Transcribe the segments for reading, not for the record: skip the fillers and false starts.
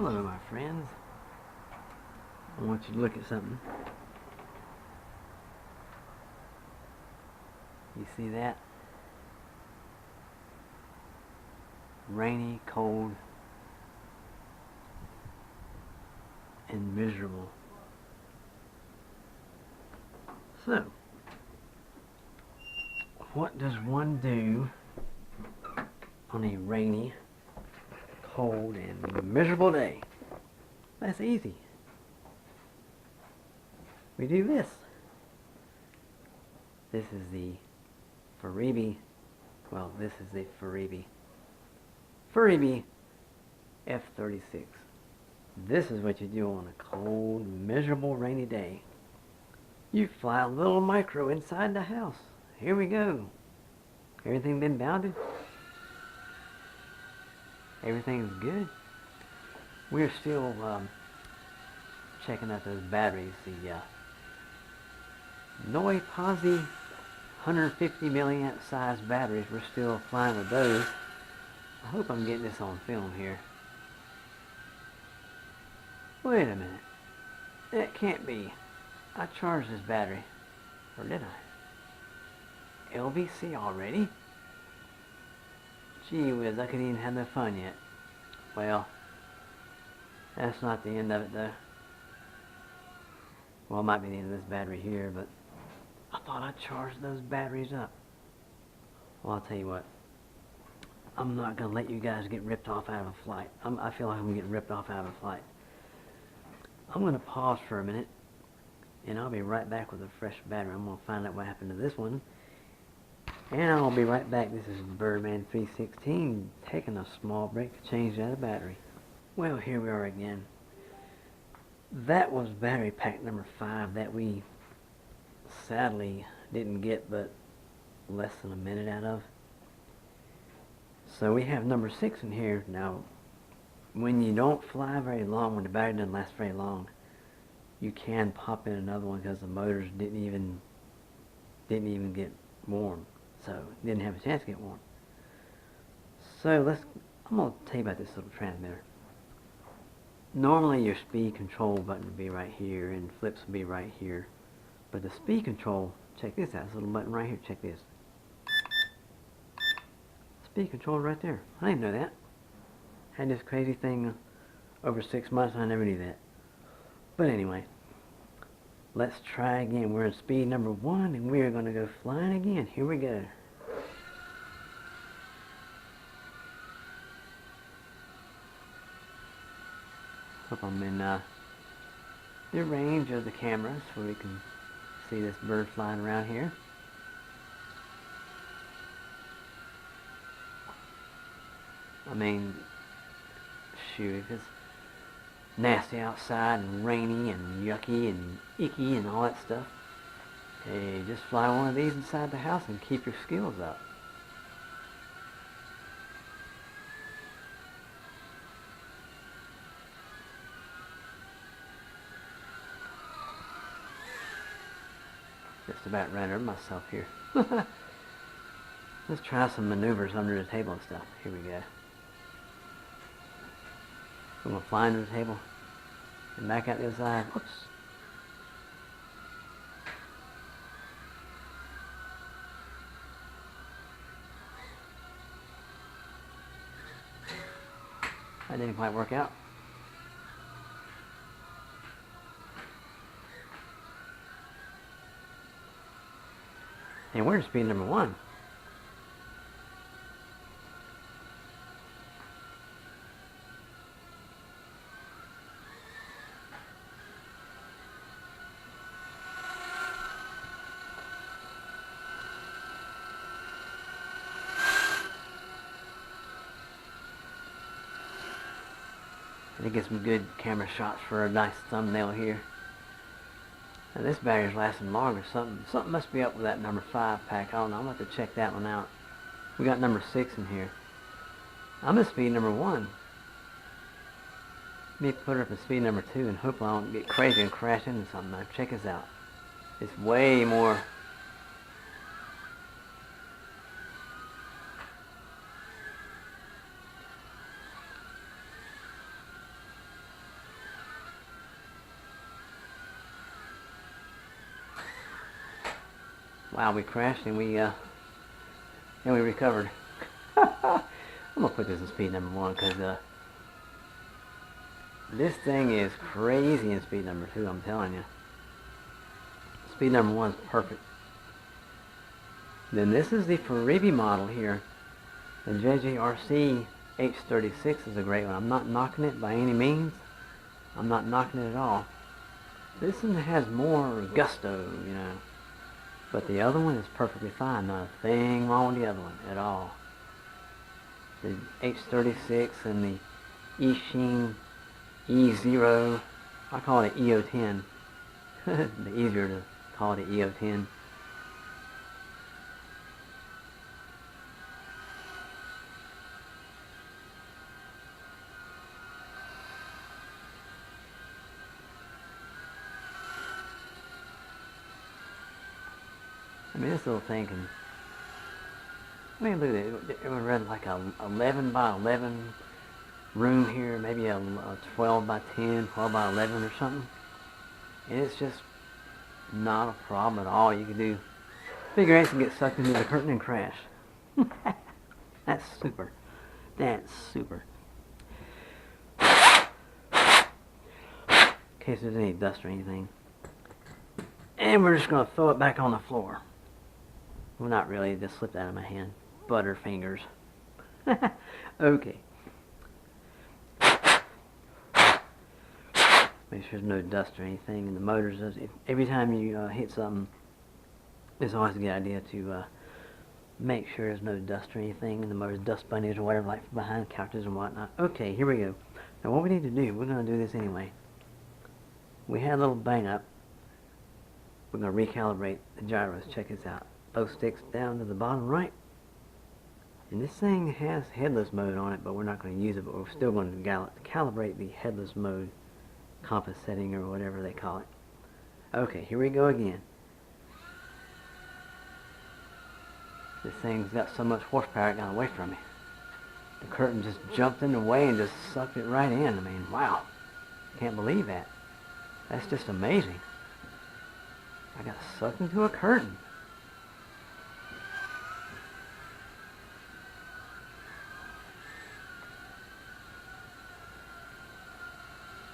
Hello, my friends. I want you to look at something. You see that? Rainy, cold, and miserable. So, what does one do on a rainy, cold, and miserable day? That's easy. We do this. This is the furibee. Well, this is the furibee f36. This is what you do on a cold, miserable, rainy day. You fly a little micro inside the house. Here we go. Everything been bounded? Everything's good. We're still checking out those batteries. The Noi Posi 150 milliamp size batteries. We're still flying with those. I hope I'm getting this on film here. Wait a minute. That can't be. I charged this battery. Or did I? LVC already? Gee whiz, I couldn't even have no fun yet. Well, that's not the end of it though. Well, it might be the end of this battery here, but I thought I charged those batteries up. Well, I'll tell you what. I'm not going to let you guys get ripped off out of a flight. I feel like I'm getting ripped off out of a flight. I'm going to pause for a minute, and I'll be right back with a fresh battery. I'm going to find out what happened to this one. And I'll be right back. This is Birdman 316 taking a small break to change out a battery. Well, here we are again. That was battery pack number 5 that we sadly didn't get but less than a minute out of. So we have number 6 in here. Now, when you don't fly very long, when the battery doesn't last very long, you can pop in another one because the motors didn't even get warm. So, didn't have a chance to get warm. So, I'm going to tell you about this little transmitter. Normally, your speed control button would be right here, and flips would be right here. But the speed control, check this out, this little button right here, check this. Speed control right there. I didn't know that. Had this crazy thing over 6 months, and I never knew that. But anyway, let's try again. We're in speed number 1, and we're going to go flying again. Here we go. Hope I'm in the range of the camera so we can see this bird flying around here. I mean, shoot, if it's nasty outside and rainy and yucky and icky and all that stuff, hey, just fly one of these inside the house and keep your skills up. Just about ran over myself here. Let's try some maneuvers under the table and stuff. Here we go. I'm going to fly under the table and back out the other side. Whoops. That didn't quite work out. And we're in speed number 1. And it gets some good camera shots for a nice thumbnail here. Now this battery's lasting longer. Something must be up with that number 5 pack. I don't know. I'm going to have to check that one out. We got number 6 in here. I'm at speed number 1. Let me put her up at speed number 2 and hope I don't get crazy and crash into something. Now check this out. It's way more. Wow, we crashed and we recovered. I'm gonna put this in speed number 1 because this thing is crazy in speed number 2. I'm telling you. Speed number 1 is perfect. Then this is the furibee model here. The jjrc h36 is a great one. I'm not knocking it by any means. I'm not knocking it at all. This one has more gusto, you know. But the other one is perfectly fine. Not a thing wrong with the other one at all. The h36 and the Ishin E0, I call it EO10. The easier to call it EO10. I mean, this little thing can, I mean, look at it. It would run like a 11 by 11 room here, maybe a 12 by 10, 12 by 11 or something. And it's just not a problem at all. You can do figure eights and get sucked into the curtain and crash. That's super. That's super. In case there's any dust or anything. And we're just going to throw it back on the floor. Well, not really. It just slipped out of my hand. Butterfingers. Okay. Make sure there's no dust or anything in the motors. Every time you hit something, it's always a good idea to make sure there's no dust or anything in the motors, dust bunnies or whatever, like behind couches and whatnot. Okay, here we go. Now what we need to do, we're going to do this anyway. We had a little bang up. We're going to recalibrate the gyros. Check this out. Both sticks down to the bottom right. And this thing has headless mode on it, but we're not going to use it, but we're still going to calibrate the headless mode compass setting or whatever they call it. Okay, here we go again. This thing's got so much horsepower it got away from me. The curtain just jumped in the way and just sucked it right in. I mean, wow. Can't believe that. That's just amazing. I got sucked into a curtain.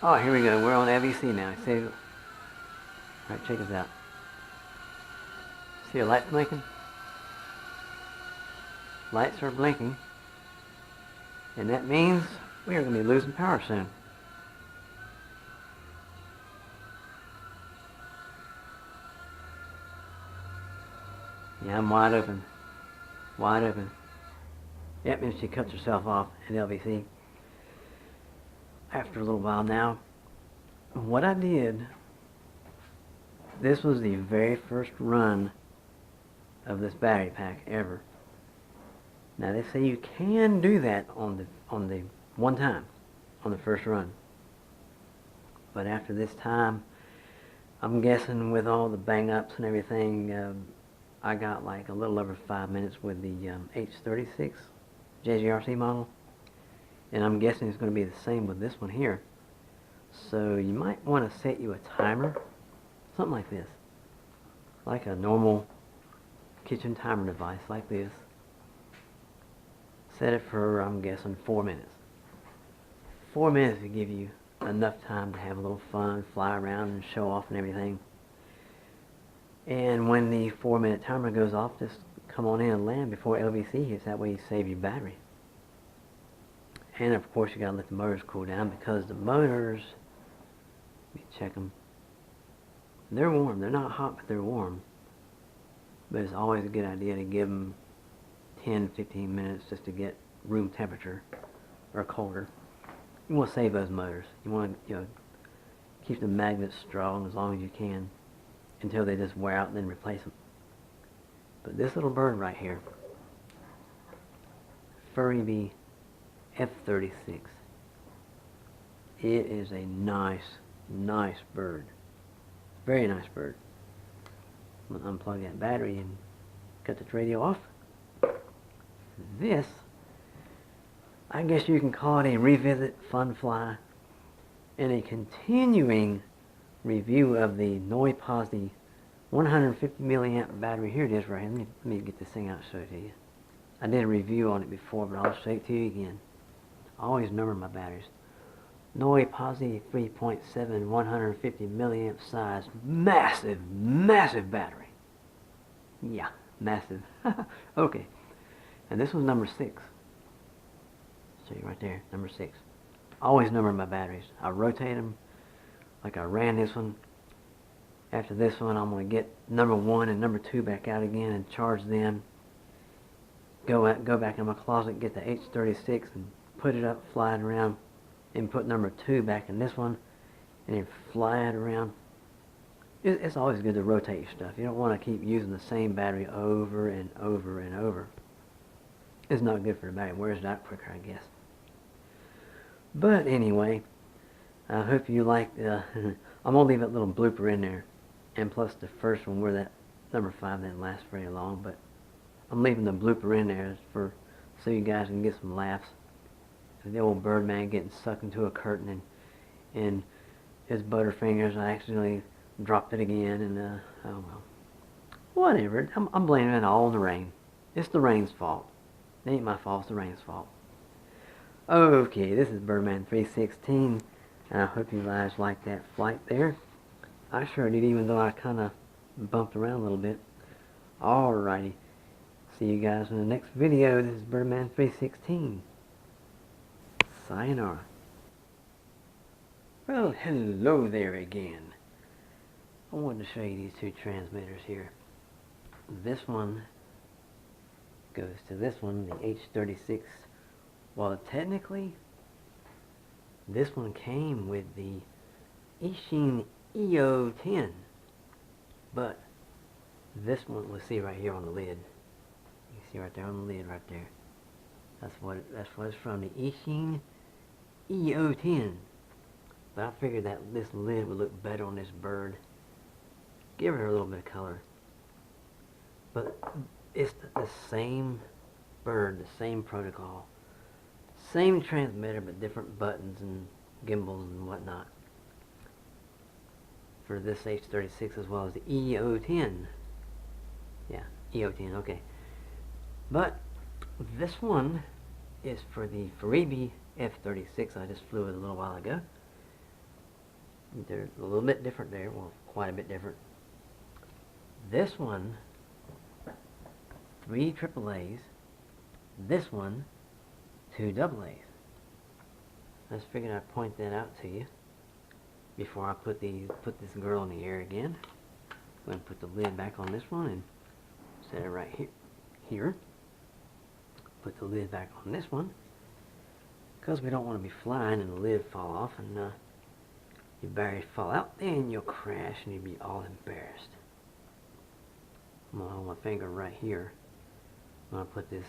Oh, here we go. We're on LVC now. See, alright, check this out. See the lights blinking? Lights are blinking. And that means we are going to be losing power soon. Yeah, I'm wide open. Wide open. Yep, and she cuts herself off at LVC. After a little while now, what I did, this was the very first run of this battery pack ever. Now they say you can do that on the one time, on the first run. But after this time, I'm guessing with all the bang ups and everything, I got like a little over 5 minutes with the h36 jjrc model. And I'm guessing it's going to be the same with this one here. So you might want to set you a timer, something like this, like a normal kitchen timer device like this. Set it for, I'm guessing, 4 minutes. 4 minutes to give you enough time to have a little fun, fly around and show off and everything. And when the 4-minute timer goes off, just come on in and land before LVC hits. That way you save your battery. And of course you gotta let the motors cool down, because the motors, let me check them, they're warm. They're not hot, but they're warm. But it's always a good idea to give them 10-15 minutes just to get room temperature or colder. You want to save those motors. You want to keep the magnets strong as long as you can until they just wear out and then replace them. But this little bird right here, furibee f36, it is a nice bird. Very nice bird. I'm going to unplug that battery and cut this radio off. This, I guess you can call it a revisit funfly and a continuing review of the Noi Posi 150 milliamp battery. Here it is right here. Let me get this thing out and show it to you. I did a review on it before, but I'll show it to you again. I always number my batteries. Noi Posi 3.7 150 milliamp size. Massive, massive battery. Yeah, massive. Okay. And this one's number 6. See right there, number 6. Always number my batteries. I rotate them. Like I ran this one. After this one, I'm going to get number 1 and number 2 back out again and charge them. Go back in my closet, get the h36 and put it up, fly it around, and put number 2 back in this one, and then fly it around. It's always good to rotate your stuff. You don't want to keep using the same battery over and over and over. It's not good for the battery. It wears it out quicker, I guess. But anyway, I hope you liked. I'm gonna leave that little blooper in there, and plus the first one where that number 5 didn't last very long. But I'm leaving the blooper in there so you guys can get some laughs. The old Birdman getting sucked into a curtain and his butterfingers. I accidentally dropped it again, and oh well, whatever. I'm blaming it all on the rain. It's the rain's fault. It ain't my fault. It's the rain's fault. Okay, this is Birdman 316, and I hope you guys liked that flight there. I sure did, even though I kind of bumped around a little bit. Alrighty, see you guys in the next video. This is Birdman 316. Sayonara. Well, hello there again. I wanted to show you these 2 transmitters here. This one goes to this one, the h36. Well, technically, this one came with the Ishin EO10, but this one, let's see right here on the lid. You can see right there on the lid, right there. That's what it's from, the Ishin EO10. But I figured that this lid would look better on this bird. Give her a little bit of color. But it's the same bird, the same protocol. Same transmitter, but different buttons and gimbals and whatnot. For this h36 as well as the EO10. Yeah, EO10, okay. But this one is for the furibee f36. I just flew it a little while ago. They're a little bit different there, well, quite a bit different. This one, 3 AAAs. This one, 2 AA's. I just figured I'd point that out to you before I put this girl in the air again. I'm going to put the lid back on this one and set it right here. Put the lid back on this one because we don't want to be flying and the lid fall off and your batteries fall out. Then you'll crash and you'll be all embarrassed. I'm going to hold my finger right here. I'm going to put this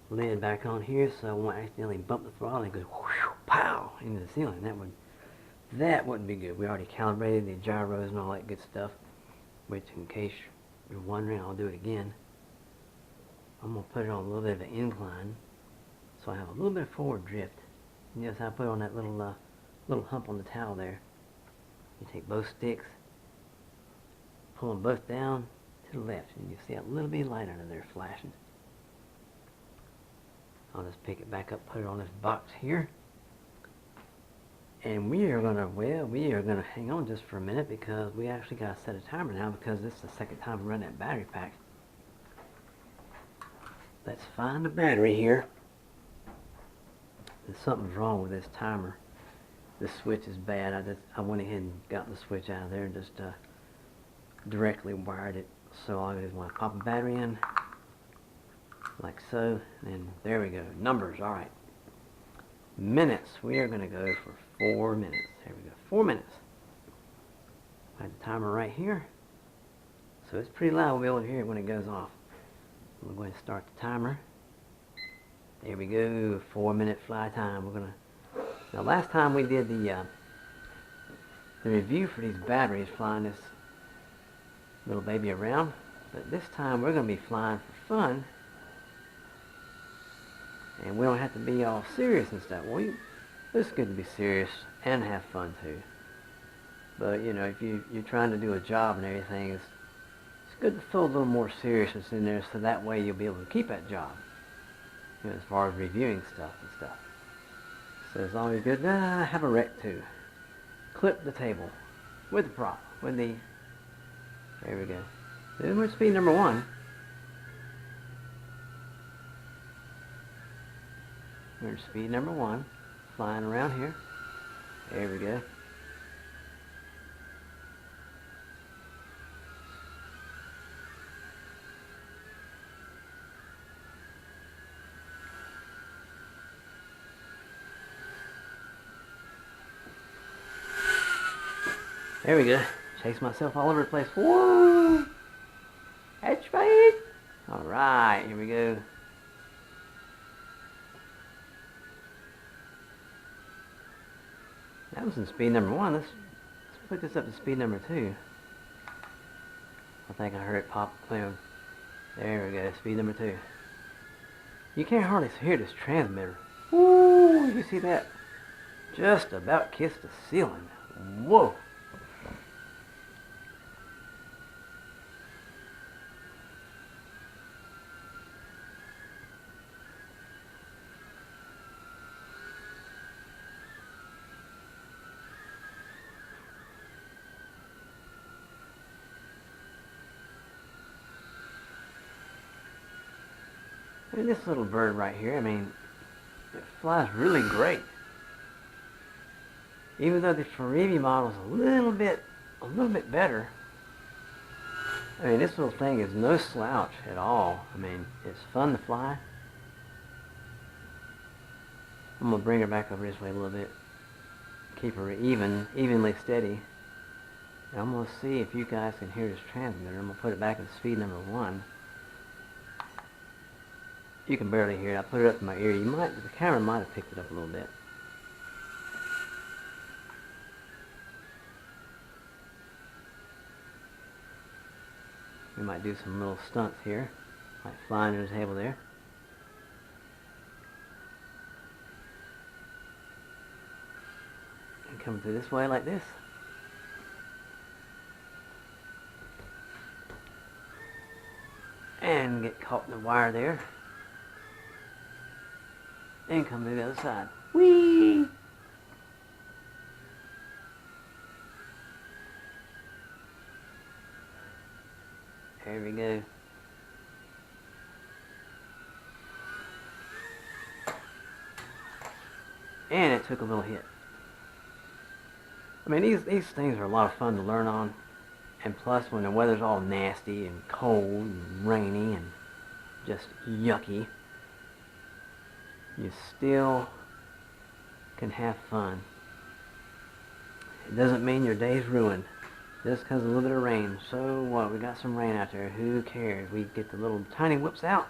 lid back on here so I won't accidentally bump the throttle and go whoosh, pow into the ceiling. That wouldn't be good. We already calibrated the gyros and all that good stuff, which in case you're wondering, I'll do it again. I'm going to put it on a little bit of an incline so I have a little bit of forward drift. And just I put it on that little hump on the towel there. You take both sticks, pull them both down to the left, and you see a little bit of light under there flashing. I'll just pick it back up, put it on this box here. And we are gonna hang on just for a minute because we actually gotta set a timer now because this is the second time we run that battery pack. Let's find the battery here. Something's wrong with this timer. The switch is bad. I went ahead and got the switch out of there and just directly wired it. So I just want to pop a battery in like so, and there we go. Numbers, all right. Minutes, we are going to go for 4 minutes. There we go, 4 minutes. I have the timer right here, so it's pretty loud. We'll be able to hear it when it goes off. I'm going to start the timer. There we go, 4 minute fly time. Now last time we did the review for these batteries, flying this little baby around, but this time we're going to be flying for fun. And we don't have to be all serious and stuff. Well, it's good to be serious and have fun too. But you know, if you're trying to do a job and everything, it's good to throw a little more seriousness in there, so that way you'll be able to keep that job. You know, as far as reviewing stuff and stuff. So it's always good to have a rec too. Clip the table with the prop, with the. There we go. Then we're at speed number 1. We're at speed number 1, flying around here. There we go. There we go. Chase myself all over the place. Whoa! That's right. Alright, here we go. That was in speed number 1. Let's put this up to speed number 2. I think I heard it pop. There we go. Speed number 2. You can't hardly hear this transmitter. Woo! You see that? Just about kissed the ceiling. Whoa! And this little bird right here, I mean, it flies really great. Even though the furibee model is a little bit better. I mean, this little thing is no slouch at all. I mean, it's fun to fly. I'm gonna bring her back over this way a little bit. Keep her evenly steady. And I'm gonna see if you guys can hear this transmitter. I'm gonna put it back at speed number 1. You can barely hear it. I put it up to my ear. The camera might have picked it up a little bit. We might do some little stunts here, like flying to the table there. And come through this way like this. And get caught in the wire there. And come to the other side. Whee! There we go. And it took a little hit. I mean, these things are a lot of fun to learn on. And plus, when the weather's all nasty and cold and rainy and just yucky, you still can have fun. It doesn't mean your day's ruined just because of a little bit of rain. So what? We got some rain out there. Who cares? We get the little tiny whoops out.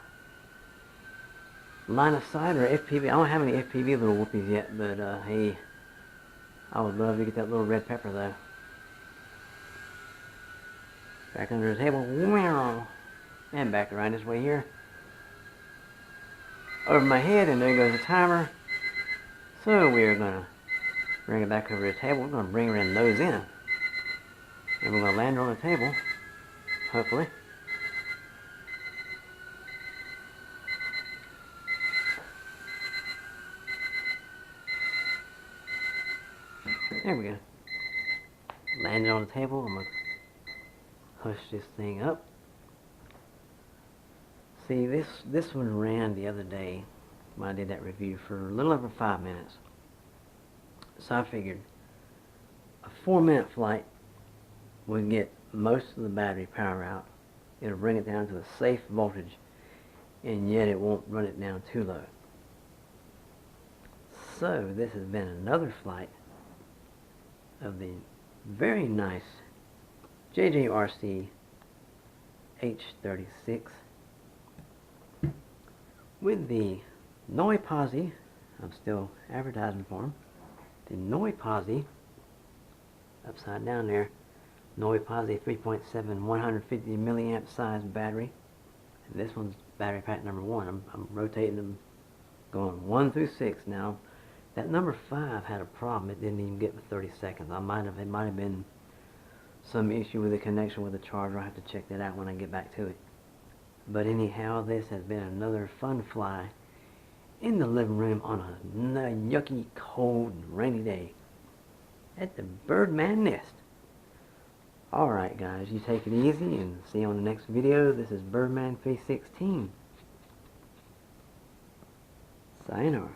Line of sight or FPV. I don't have any FPV little whoopies yet, but hey, I would love to get that little red pepper though. Back under the table. And back around this way here. Over my head, and there goes the timer. So we're gonna bring it back over the table. We're gonna bring her in nose in, and we're gonna land her on the table, hopefully. There we go. Landed on the table. I'm gonna push this thing up. See, this one ran the other day when I did that review for a little over 5 minutes. So I figured a 4-minute flight would get most of the battery power out. It'll bring it down to a safe voltage, and yet it won't run it down too low. So this has been another flight of the very nice jjrc h36 with the Noi Posi. I'm still advertising for them. The Noi Posi, upside down there, Noi Posi 3.7 150 milliamp size battery. And this one's battery pack number 1. I'm rotating them, going 1 through 6 now. That number 5 had a problem. It didn't even get to 30 seconds. It might have been some issue with the connection with the charger. I'll have to check that out when I get back to it. But anyhow, this has been another fun fly in the living room on a yucky, cold, rainy day at the Birdman nest. Alright guys, you take it easy and see you on the next video. This is Birdman 316. Sayonara.